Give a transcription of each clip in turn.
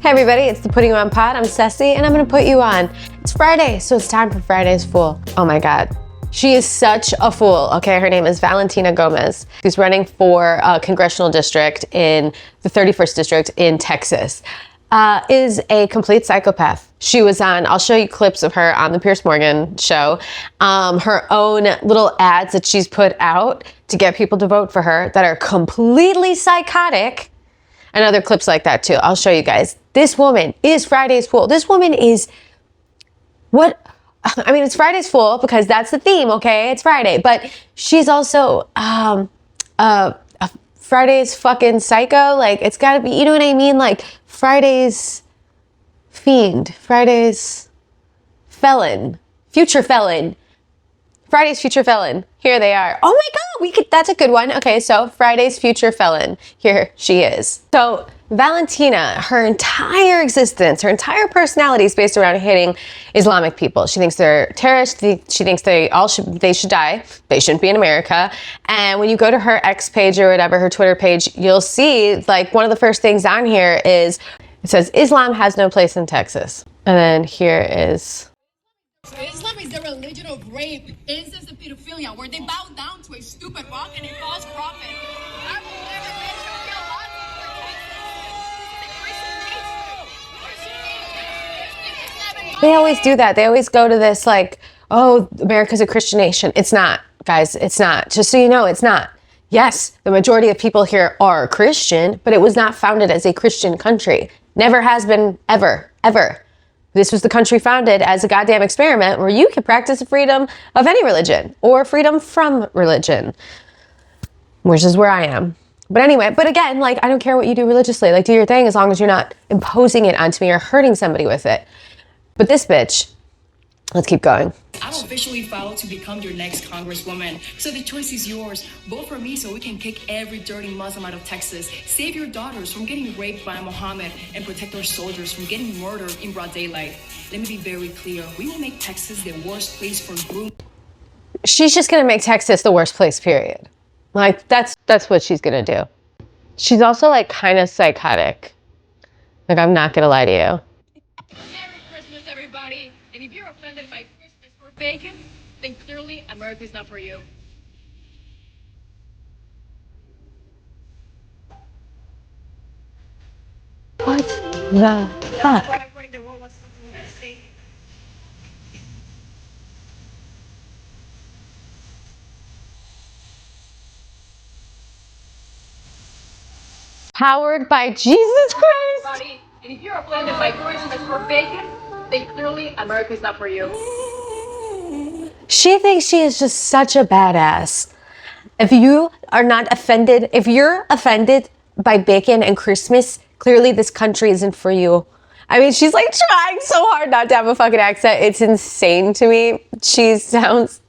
Hey everybody, it's the Putting You On Pod. I'm Ceci and I'm gonna put you on. It's Friday, so it's time for Friday's Fool. Oh my God. She is such a fool, okay? Her name is Valentina Gomez. She's running for a congressional district in the 31st district in Texas. Is a complete psychopath. She was on, I'll show you clips of her on the Piers Morgan show, her own little ads that she's put out to get people to vote for her that are completely psychotic. And other clips like that too. I'll show you guys. This woman is Friday's Fool. This woman is what? I mean, it's Friday's Fool because that's the theme, okay? It's Friday. But she's also a Friday's fucking psycho. Like, it's gotta be, you know what I mean? Like, Friday's fiend. Friday's felon. Future felon. Friday's future felon. Here they are. Oh my God, that's a good one. Okay, so Friday's future felon. Here she is. So Valentina, her entire existence, her entire personality is based around hating Islamic people. She thinks they're terrorists. She thinks they should die. They shouldn't be in America. And when you go to her X page or whatever, her Twitter page, you'll see like one of the first things on here is, it says, Islam has no place in Texas. And then here is... Islam is the religion of rape, incest, and pedophilia, where they bow down to a stupid rock and a false prophet. I will never let you kill lots. They always do that. They always go to this like, oh, America's a Christian nation. It's not, guys. It's not. Just so you know, it's not. Yes, the majority of people here are Christian, but it was not founded as a Christian country. Never has been, ever, ever. This was the country founded as a goddamn experiment where you could practice freedom of any religion or freedom from religion, which is where I am. But anyway, but again, like, I don't care what you do religiously. Like, do your thing as long as you're not imposing it onto me or hurting somebody with it. But this bitch, let's keep going. I'm officially filed to become your next congresswoman. So the choice is yours. Vote for me so we can kick every dirty Muslim out of Texas, save your daughters from getting raped by Muhammad, and protect our soldiers from getting murdered in broad daylight. Let me be very clear. We will make Texas the worst place for grooming. She's just gonna make Texas the worst place, period. Like, that's what she's gonna do. She's also like kind of psychotic. Like, I'm not gonna lie to you. Merry Christmas, everybody. And if you're offended by Christmas or bacon, then clearly America's not for you. What the fuck? Powered by Jesus Christ? And if you're offended by Christmas or bacon, then clearly America's not for you. She thinks she is just such a badass. If you are not offended, if you're offended by bacon and Christmas, clearly this country isn't for you. I mean, she's like trying so hard not to have a fucking accent. It's insane to me. She sounds...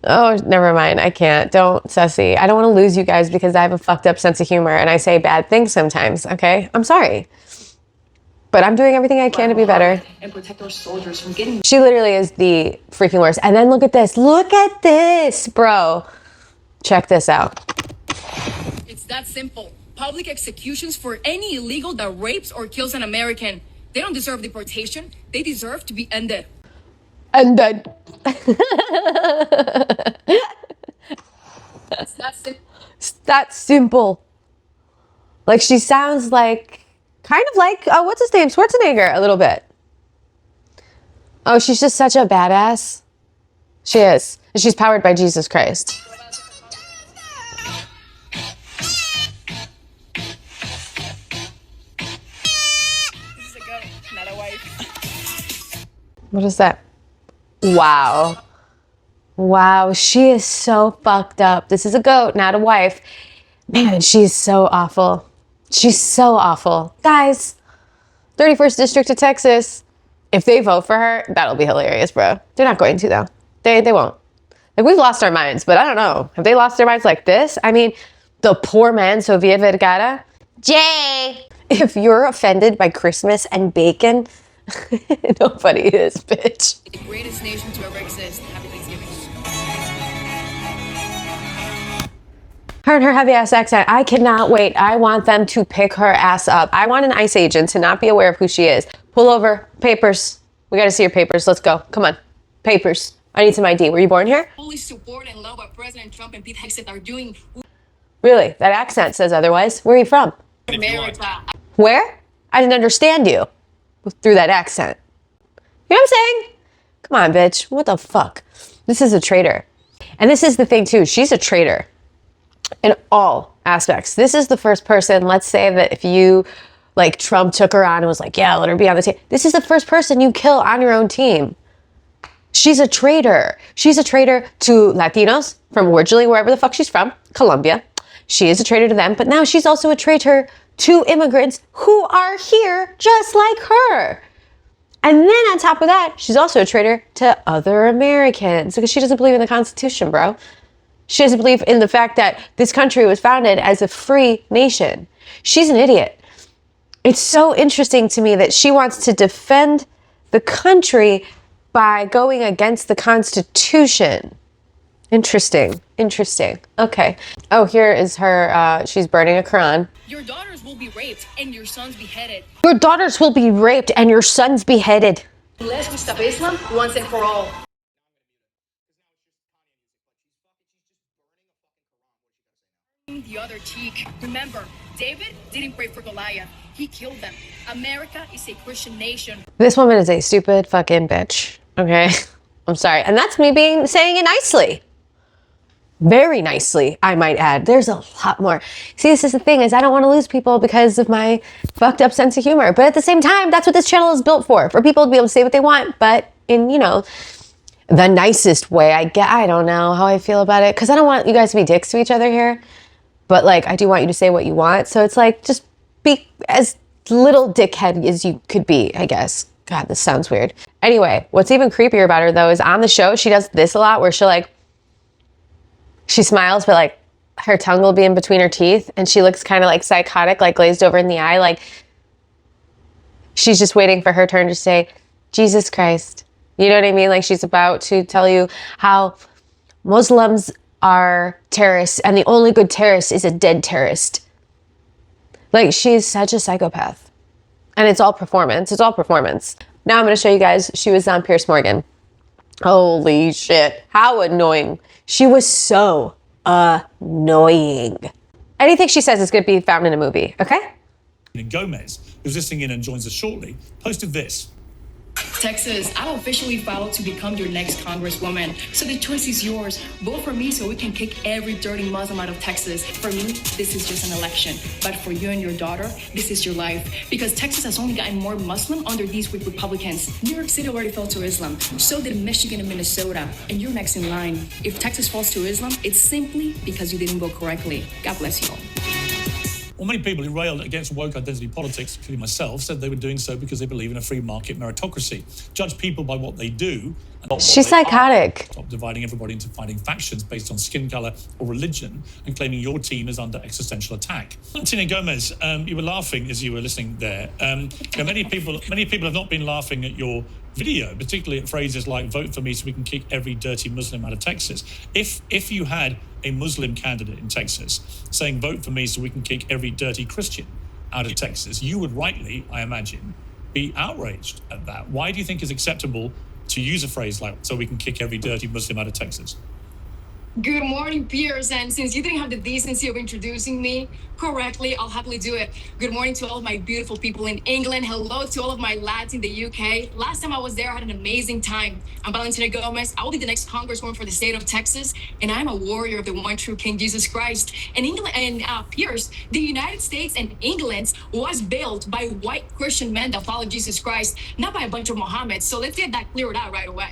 Oh, never mind. I can't. Don't, Ceci. I don't want to lose you guys because I have a fucked up sense of humor and I say bad things sometimes, okay? I'm sorry. But I'm doing everything I can to be better. And protect our soldiers from getting... She literally is the freaking worst. And then look at this. Look at this, bro. Check this out. It's that simple. Public executions for any illegal that rapes or kills an American. They don't deserve deportation. They deserve to be ended. And then... It's that simple. It's that simple. Like, she sounds like... Kind of like, what's his name? Schwarzenegger, a little bit. Oh, she's just such a badass. She is. And she's powered by Jesus Christ. This is a goat, not a wife. What is that? Wow. Wow, she is so fucked up. This is a goat, not a wife. Man, she's so awful. She's so awful. Guys, 31st District of Texas, if they vote for her, that'll be hilarious, bro. They're not going to, though. They won't. Like, we've lost our minds, but I don't know. Have they lost their minds like this? I mean, the poor man, Sofia Vergara. Jay! If you're offended by Christmas and bacon, nobody is, bitch. The greatest nation to ever exist. Happy Thanksgiving. Her and her heavy ass accent. I cannot wait. I want them to pick her ass up. I want an ICE agent to not be aware of who she is. Pull over. Papers. We got to see your papers. Let's go. Come on. Papers. I need some ID. Were you born here? Fully support and love what President Trump and Pete Hegseth are doing. Really? That accent says otherwise. Where are you from? America. Where? I didn't understand you through that accent. You know what I'm saying? Come on, bitch. What the fuck? This is a traitor. And this is the thing, too. She's a traitor in all aspects. This is the first person, let's say that if you, like, Trump took her on and was like, yeah, let her be on the team. This is the first person you kill on your own team. She's a traitor. She's a traitor to Latinos from originally wherever the fuck she's from, Colombia. She is a traitor to them, but now she's also a traitor to immigrants who are here just like her. And then on top of that, she's also a traitor to other Americans because she doesn't believe in the Constitution, bro. She doesn't believe in the fact that this country was founded as a free nation. She's an idiot. It's so interesting to me that she wants to defend the country by going against the Constitution. Interesting. Okay. Oh, here is her, she's burning a Quran. Your daughters will be raped and your sons beheaded. Your daughters will be raped and your sons beheaded. Unless we stop Islam once and for all. The other cheek. Remember, David didn't pray for Goliath. He killed them. America is a Christian nation. This woman is a stupid fucking bitch. Okay? I'm sorry. And that's me saying it nicely. Very nicely, I might add. There's a lot more. See, this is the thing, is I don't want to lose people because of my fucked up sense of humor. But at the same time, that's what this channel is built for people to be able to say what they want, but in, you know, the nicest way. I don't know how I feel about it, because I don't want you guys to be dicks to each other here. But, like, I do want you to say what you want. So it's like, just be as little dickhead as you could be, I guess. God, this sounds weird. Anyway, what's even creepier about her, though, is on the show, she does this a lot where she'll, like, she smiles, but like her tongue will be in between her teeth and she looks kind of like psychotic, like glazed over in the eye. Like she's just waiting for her turn to say, Jesus Christ. You know what I mean? Like she's about to tell you how Muslims are terrorists and the only good terrorist is a dead terrorist. Like she's such a psychopath. And it's all performance. It's all performance. Now I'm going to show you guys. She was on Piers Morgan. Holy shit. How annoying. She was so annoying. Anything she says is going to be found in a movie, okay? Gomez, who's listening in and joins us shortly, posted this. Texas, I officially filed to become your next congresswoman. So the choice is yours. Vote for me so we can kick every dirty Muslim out of Texas. For me, this is just an election. But for you and your daughter, this is your life. Because Texas has only gotten more Muslim under these weak Republicans. New York City already fell to Islam. So did Michigan and Minnesota. And you're next in line. If Texas falls to Islam, it's simply because you didn't vote correctly. God bless you all. Well, many people who railed against woke identity politics, including myself, said they were doing so because they believe in a free market meritocracy. Judge people by what they do. And not She's what they psychotic. are. Stop dividing everybody into fighting factions based on skin color or religion and claiming your team is under existential attack. Tina Gomez, you were laughing as you were listening there. Many people have not been laughing at your video, particularly at phrases like "vote for me so we can kick every dirty Muslim out of Texas." If you had a Muslim candidate in Texas saying "vote for me so we can kick every dirty Christian out of Texas," you would rightly, I imagine, be outraged at that. Why do you think it's acceptable to use a phrase like "so we can kick every dirty Muslim out of Texas"? Good morning, Piers. And since you didn't have the decency of introducing me correctly, I'll happily do it. Good morning to all of my beautiful people in England. Hello to all of my lads in the UK. Last time I was there, I had an amazing time. I'm Valentina Gomez. I will be the next congresswoman for the state of Texas, and I'm a warrior of the one true King, Jesus Christ. And England and Piers, the United States and England was built by white Christian men that follow Jesus Christ, not by a bunch of Mohammeds. So let's get that cleared out right away.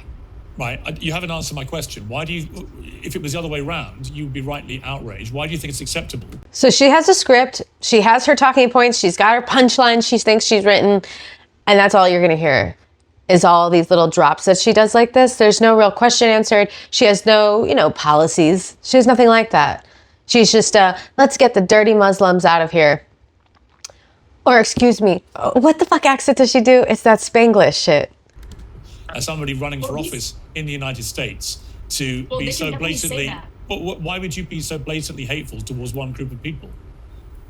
Right, you haven't answered my question. Why do you, if it was the other way around, you would be rightly outraged. Why do you think it's acceptable? So she has a script. She has her talking points. She's got her punchlines she thinks she's written. And that's all you're going to hear is all these little drops that she does like this. There's no real question answered. She has no, policies. She has nothing like that. She's just, let's get the dirty Muslims out of here. Or excuse me, what the fuck accent does she do? It's that Spanglish shit. As somebody running for office in the United States to be so blatantly Why would you be so blatantly hateful towards one group of people?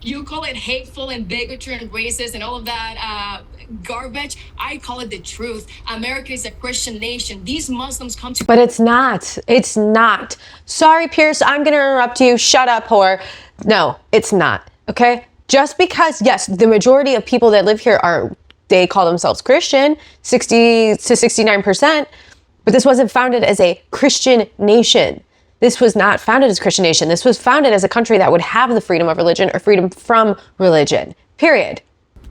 You call it hateful and bigotry and racist and all of that garbage. I call it the truth. America is a Christian nation. These Muslims come to... But it's not. It's not. Sorry, Pierce, I'm going to interrupt you. Shut up, whore. No, it's not. Okay? Just because, yes, the majority of people that live here they call themselves Christian, 60 to 69%, but this wasn't founded as a Christian nation. This was not founded as a Christian nation. This was founded as a country that would have the freedom of religion or freedom from religion. Period.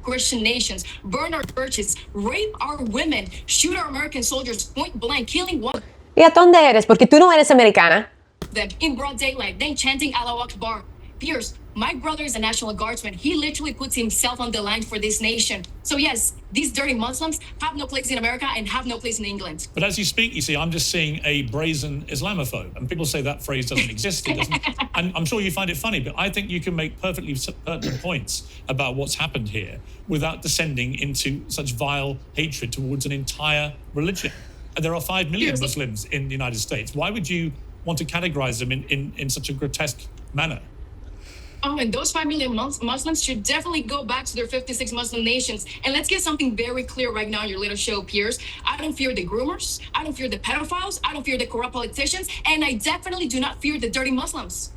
Christian nations, burn our churches, rape our women, shoot our American soldiers point blank, killing one ¿Y a dónde eres? Porque tú no eres americana. of them in broad daylight, then chanting Allahu Akbar. Pierce, my brother is a National Guardsman. He literally puts himself on the line for this nation. So yes, these dirty Muslims have no place in America and have no place in England. But as you speak, you see, I'm just seeing a brazen Islamophobe. And people say that phrase doesn't exist. It doesn't. And I'm sure you find it funny, but I think you can make perfectly pertinent points about what's happened here without descending into such vile hatred towards an entire religion. And there are 5 million Muslims in the United States. Why would you want to categorize them in such a grotesque manner? Oh, and those 5 million Muslims should definitely go back to their 56 Muslim nations. And let's get something very clear right now in your little show, Piers. I don't fear the groomers. I don't fear the pedophiles. I don't fear the corrupt politicians. And I definitely do not fear the dirty Muslims.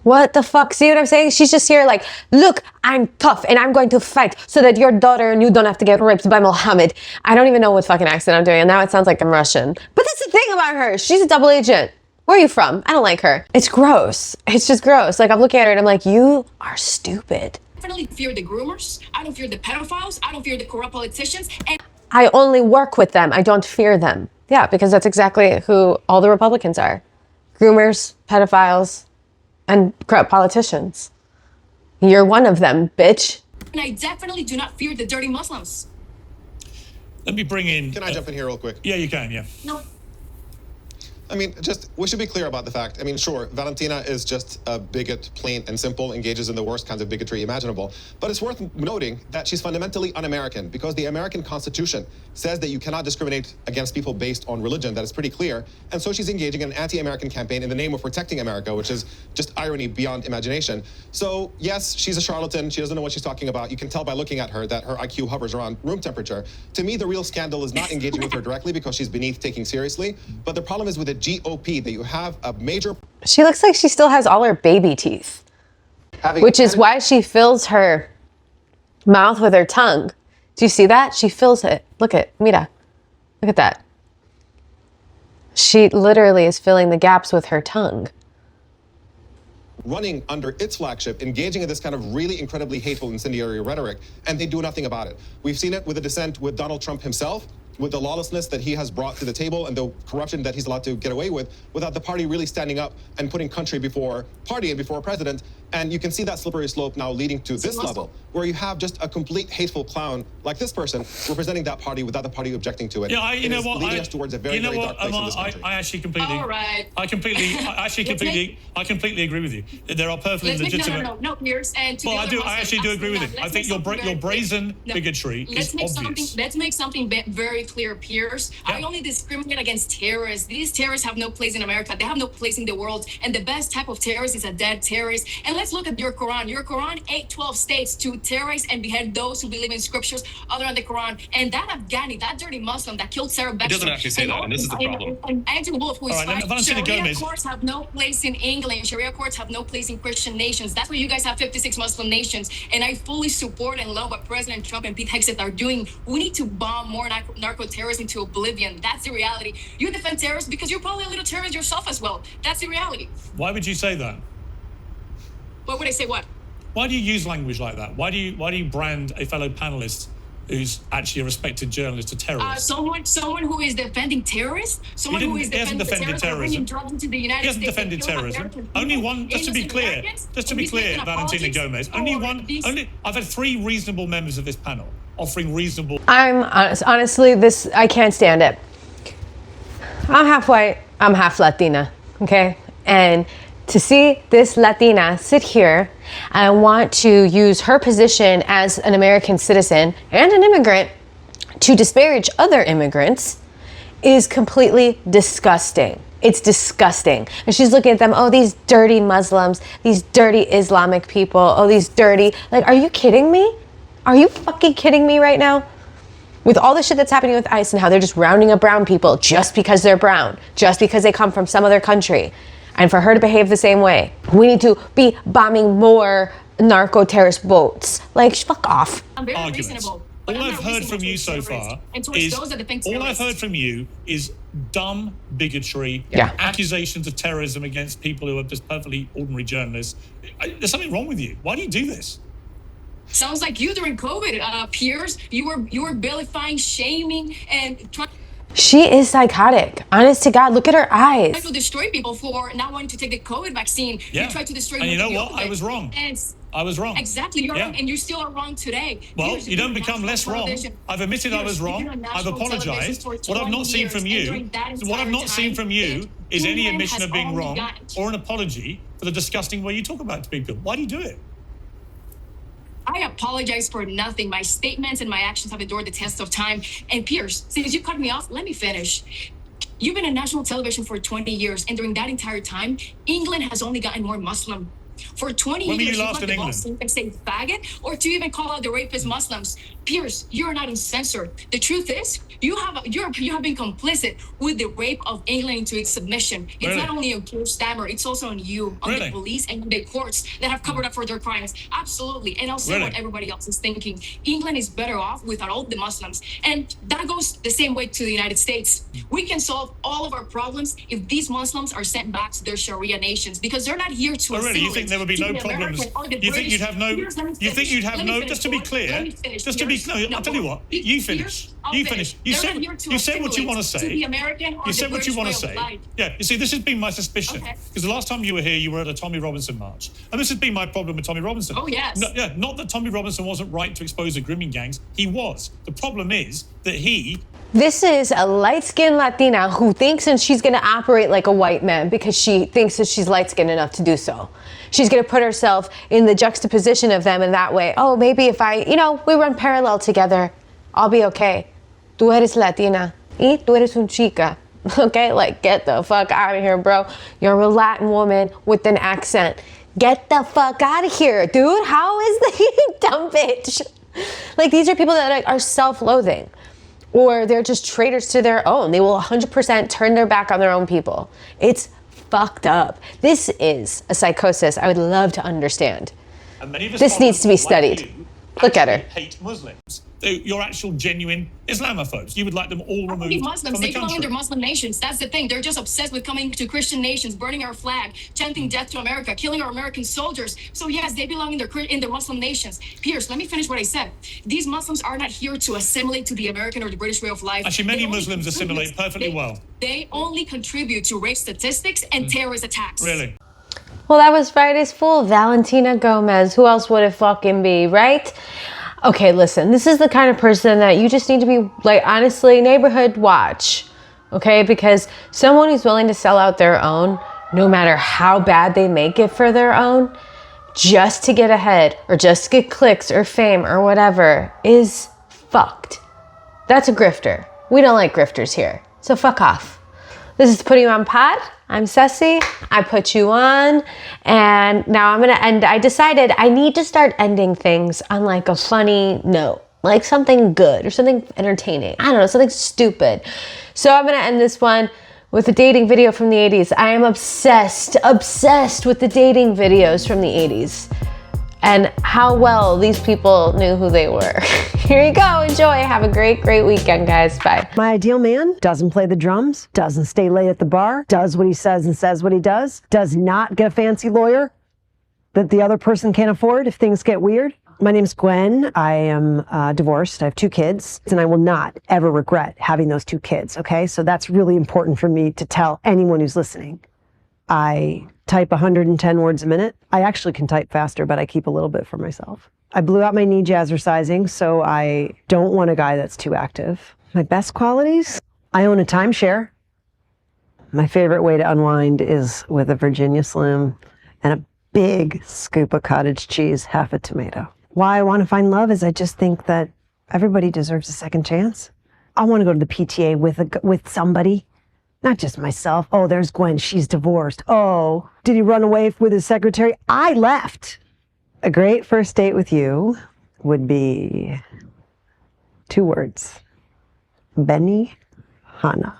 What the fuck? See what I'm saying? She's just here like, look, I'm tough and I'm going to fight so that your daughter and you don't have to get raped by Mohammed. I don't even know what fucking accent I'm doing. And now it sounds like I'm Russian. But that's the thing about her. She's a double agent. Where are you from? I don't like her. It's gross. It's just gross. Like, I'm looking at her and I'm like, you are stupid. I definitely fear the groomers. I don't fear the pedophiles. I don't fear the corrupt politicians. And I only work with them. I don't fear them. Yeah, because that's exactly who all the Republicans are. Groomers, pedophiles, and corrupt politicians. You're one of them, bitch. I definitely do not fear the dirty Muslims. Let me bring in... Can I jump in here real quick? Yeah, you can, yeah. No. I mean, we should be clear about the fact. I mean, sure, Valentina is just a bigot, plain and simple, engages in the worst kinds of bigotry imaginable. But it's worth noting that she's fundamentally un-American because the American Constitution says that you cannot discriminate against people based on religion. That is pretty clear. And so she's engaging in an anti-American campaign in the name of protecting America, which is just irony beyond imagination. So, yes, she's a charlatan. She doesn't know what she's talking about. You can tell by looking at her that her IQ hovers around room temperature. To me, the real scandal is not engaging with her directly because she's beneath taking seriously. But the problem is with the GOP that you have a major... She looks like she still has all her baby teeth, which is why she fills her mouth with her tongue. Do you see that? She fills it. Look mira. Look at that. She literally is filling the gaps with her tongue. Running under its flagship, engaging in this kind of really incredibly hateful, incendiary rhetoric, and they do nothing about it. We've seen it with the dissent with Donald Trump himself, with the lawlessness that he has brought to the table and the corruption that he's allowed to get away with, without the party really standing up and putting country before party and before president. And you can see that slippery slope now leading to this level, where you have just a complete hateful clown like this person representing that party without the party objecting to it. Yeah, you know what? Leading us towards a very, very dark place in this country. I actually completely... All right. I completely agree with you. There are perfectly legitimate... No, Piers. And well, I actually do agree with you. I think your brazen bigotry is obvious. Let's make something very clear, Piers. Yeah. I only discriminate against terrorists. These terrorists have no place in America. They have no place in the world. And the best type of terrorist is a dead terrorist. And let's look at your Quran. Your Quran, 12 states to terrorize and behead those who believe in scriptures other than the Quran. And that Afghani, that dirty Muslim that killed Sarah Beckstrom. It doesn't actually say that, and this is the problem. And Andrew Wolf, who is fighting. Valentina Sharia Gomez. courts have no place in England. Sharia courts have no place in Christian nations. That's why you guys have 56 Muslim nations. And I fully support and love what President Trump and Pete Hegseth are doing. We need to bomb more narco-terrorists into oblivion. That's the reality. You defend terrorists because you're probably a little terrorist yourself as well. That's the reality. Why would you say that? What would I say? What? Why do you use language like that? Why do you brand a fellow panelist who's actually a respected journalist a terrorist? Someone who is defending terrorists. Someone who is defending terrorism. Drugs into the United He hasn't States. defended terrorism. Only one. Just to be clear, Valentina Gomez. I've had 3 reasonable members of this panel offering reasonable. I'm honest. Honestly, I can't stand it. I'm half white. I'm half Latina. Okay, and to see this Latina sit here and want to use her position as an American citizen and an immigrant to disparage other immigrants is completely disgusting. It's disgusting. And she's looking at them, oh, these dirty Muslims, these dirty Islamic people, oh, these dirty, like, are you kidding me? Are you fucking kidding me right now? With all the shit that's happening with ICE and how they're just rounding up brown people just because they're brown, just because they come from some other country. And for her to behave the same way, we need to be bombing more narco-terrorist boats. Like, fuck off. I'm very reasonable. All I've heard from you so far is dumb bigotry, accusations of terrorism against people who are just perfectly ordinary journalists. There's something wrong with you. Why do you do this? Sounds like you during COVID, Piers. You were vilifying, shaming, and trying. She is psychotic. Honest to God, look at her eyes. To destroy people for not wanting to take the COVID vaccine. Yeah. You tried to destroy. And you know what? I was wrong. I was wrong. Exactly, you're wrong, and you still are wrong today. Well, you don't become less wrong. I've admitted I was wrong. I've apologized. What I've not seen from you, is any admission of being wrong or an apology for the disgusting way you talk about people. Why do you do it? I apologize for nothing. My statements and my actions have endured the test of time. And Piers, since you cut me off, let me finish. You've been on national television for 20 years, and during that entire time, England has only gotten more Muslim. For 20 when years, you last in England? And say faggot, or to even call out the rapist Muslims. Piers, you're not uncensored. The truth is, you have been complicit with the rape of England into its submission. It's Really? not only on Keir Starmer, it's also on you, on Really? the police and the courts that have covered up for their crimes. Absolutely. And I'll say Really? what everybody else is thinking. England is better off without all the Muslims. And that goes the same way to the United States. We can solve all of our problems if these Muslims are sent back to their Sharia nations, because they're not here to Oh, really? You think assimilate there would be to no the problems? American or the You think British. you'd have no? Piers, let me You think finish. you'd have Let me no? finish. Just to be Let clear, me finish. just to be Piers. no. No, I'll tell you what. Piers, You finish. I'll You finish. You They're said. not here to You said what you want to assimilate say. to the American or You the said what you British want way to of say. life. Yeah. You see, this has been my suspicion Okay. because the last time you were here, you were at a Tommy Robinson march, and this has been my problem with Tommy Robinson. Oh, yes. No, yeah. Not that Tommy Robinson wasn't right to expose the grooming gangs. He was. The problem is that he. This is a light-skinned Latina who thinks and she's gonna operate like a white man because she thinks that she's light-skinned enough to do so. She's gonna put herself in the juxtaposition of them in that way. Oh, maybe if we run parallel together, I'll be okay. Tú eres Latina y tú eres un chica. Okay, like get the fuck out of here, bro. You're a Latin woman with an accent. Get the fuck out of here, dude. How is the dumb bitch? Like, these are people that are self-loathing, or they're just traitors to their own. They will 100% turn their back on their own people. It's fucked up. This is a psychosis I would love to understand. And many of us This needs to be like studied. you Look at her. actually hate Muslims. You're actual genuine Islamophobes. You would like them all removed These Muslims, from the they belong in country. their Muslim nations. That's the thing. They're just obsessed with coming to Christian nations, burning our flag, chanting death to America, killing our American soldiers. So yes, they belong in their Muslim nations. Piers, let me finish what I said. These Muslims are not here to assimilate to the American or the British way of life. Actually, many Muslims assimilate perfectly well. They only contribute to rape statistics and terrorist attacks. Really? Well, that was Friday's Fool, Valentina Gomez. Who else would it fucking be, right? Okay, listen, this is the kind of person that you just need to be, like, honestly, neighborhood watch, okay? Because someone who's willing to sell out their own, no matter how bad they make it for their own, just to get ahead or just to get clicks or fame or whatever, is fucked. That's a grifter. We don't like grifters here, so fuck off. This is Putting You On Pod. I'm Ceci. I put you on. And now I'm going to end. I decided I need to start ending things on like a funny note, like something good or something entertaining. I don't know, something stupid. So I'm going to end this one with a dating video from the 80s. I am obsessed with the dating videos from the 80s and how well these people knew who they were. Here you go. Enjoy. Have a great weekend, guys. Bye. My ideal man doesn't play the drums, doesn't stay late at the bar, does what he says and says what he does not get a fancy lawyer that the other person can't afford if things get weird. My name's Gwen. I am divorced. I have 2 kids, and I will not ever regret having those 2 kids, okay? So that's really important for me to tell anyone who's listening. I type 110 words a minute. I actually can type faster, but I keep a little bit for myself. I blew out my knee jazzercising, so I don't want a guy that's too active. My best qualities? I own a timeshare. My favorite way to unwind is with a Virginia Slim and a big scoop of cottage cheese, half a tomato. Why I want to find love is I just think that everybody deserves a second chance. I want to go to the PTA with somebody, not just myself. Oh, there's Gwen. She's divorced. Oh, did he run away with his secretary? I left. A great first date with you would be 2 words. Benny Hanna.